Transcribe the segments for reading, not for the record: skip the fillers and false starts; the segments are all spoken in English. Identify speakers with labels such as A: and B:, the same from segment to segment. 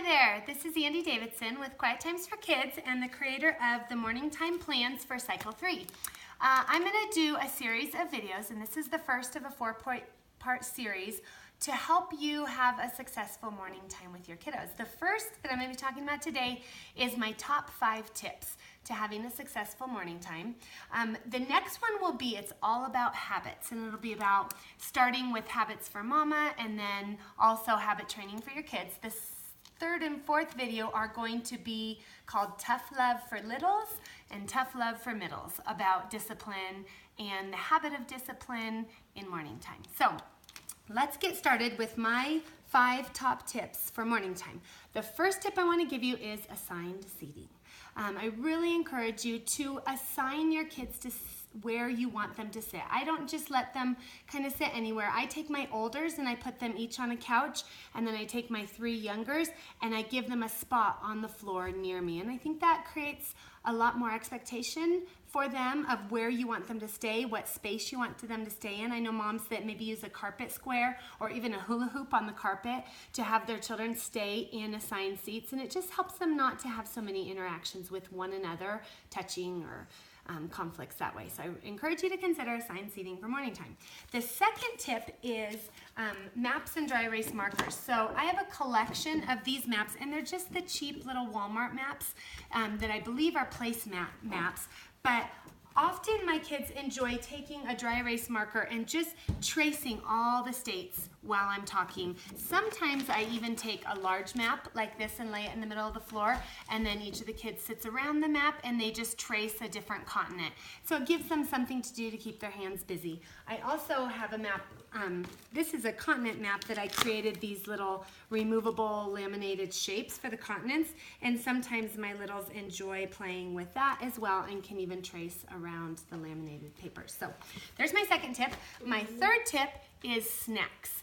A: there, this is Andy Davidson with Quiet Times for Kids and the creator of the Morning Time Plans for Cycle 3. I'm going to do a series of videos, and this is the first of a four-part series to help you have a successful morning time with your kiddos. The first that I'm going to be talking about today is my top 5 tips to having a successful morning time. The next one will be, it's all about habits, and it'll be about starting with habits for mama and then also habit training for your kids. The third and fourth video are going to be called Tough Love for Littles and Tough Love for Middles, about discipline and the habit of discipline in morning time. So let's get started with my 5 top tips for morning time. The first tip I want to give you is assigned seating. I really encourage you to assign your kids to where you want them to sit. I don't just let them kind of sit anywhere. I take my olders and I put them each on a couch, and then I take my 3 youngers and I give them a spot on the floor near me. And I think that creates a lot more expectation for them of where you want them to stay, what space you want them to stay in. I know moms that maybe use a carpet square or even a hula hoop on the carpet to have their children stay in assigned seats, and it just helps them not to have so many interactions with one another, touching or conflicts that way. So I encourage you to consider assigned seating for morning time. The second tip is maps and dry erase markers. So I have a collection of these maps, and they're just the cheap little Walmart maps that I believe are placemat maps. But often my kids enjoy taking a dry erase marker and just tracing all the states while I'm talking. Sometimes I even take a large map like this and lay it in the middle of the floor, and then each of the kids sits around the map and they just trace a different continent. So it gives them something to do to keep their hands busy. I also have a map, this is a continent map that I created, these little removable laminated shapes for the continents, and sometimes my littles enjoy playing with that as well and can even trace around the laminated paper. So there's my second tip. My third tip is snacks.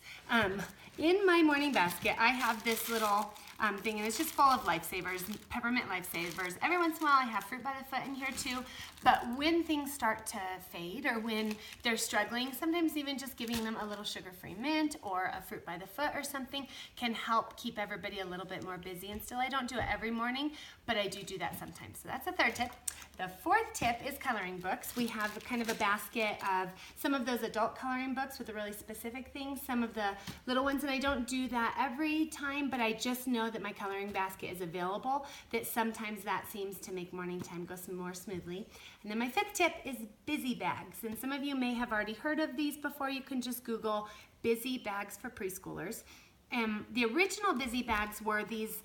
A: In my morning basket, I have this little thing, and it's just full of Lifesavers, peppermint Lifesavers. Every once in a while I have Fruit by the Foot in here too, but when things start to fade or when they're struggling, sometimes even just giving them a little sugar-free mint or a Fruit by the Foot or something can help keep everybody a little bit more busy. And still, I don't do it every morning, but I do that sometimes. So that's the third tip. The fourth tip is coloring books. We have kind of a basket of some of those adult coloring books with the really specific things, some of the little ones, and I don't do that every time, but I just know that my coloring basket is available, that sometimes that seems to make morning time go some more smoothly. And then my fifth tip is busy bags, and some of you may have already heard of these before. You can just Google busy bags for preschoolers. The original busy bags were these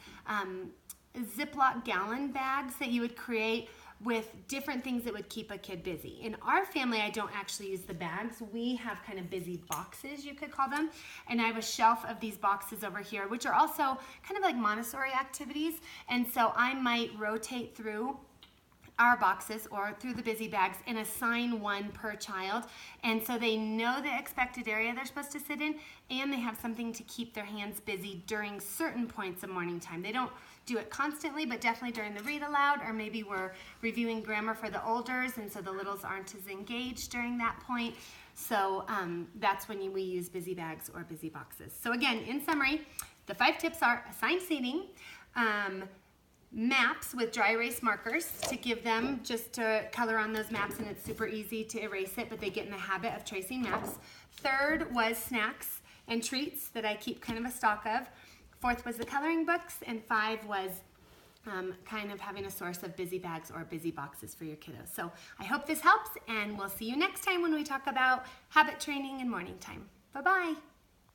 A: Ziploc gallon bags that you would create with different things that would keep a kid busy. In our family, I don't actually use the bags. We have kind of busy boxes, you could call them. And I have a shelf of these boxes over here, which are also kind of like Montessori activities. And so I might rotate through our boxes or through the busy bags and assign one per child, and so they know the expected area they're supposed to sit in, and they have something to keep their hands busy during certain points of morning time. They don't do it constantly, but definitely during the read aloud, or maybe we're reviewing grammar for the olders, and so the littles aren't as engaged during that point. So that's when we use busy bags or busy boxes. So again, in summary, the 5 tips are assigned seating, maps with dry erase markers to give them just to color on those maps, and it's super easy to erase it, but they get in the habit of tracing maps. Third was snacks and treats that I keep kind of a stock of. Fourth was the coloring books, and 5 was kind of having a source of busy bags or busy boxes for your kiddos. So I hope this helps, and we'll see you next time when we talk about habit training in morning time. Bye-bye.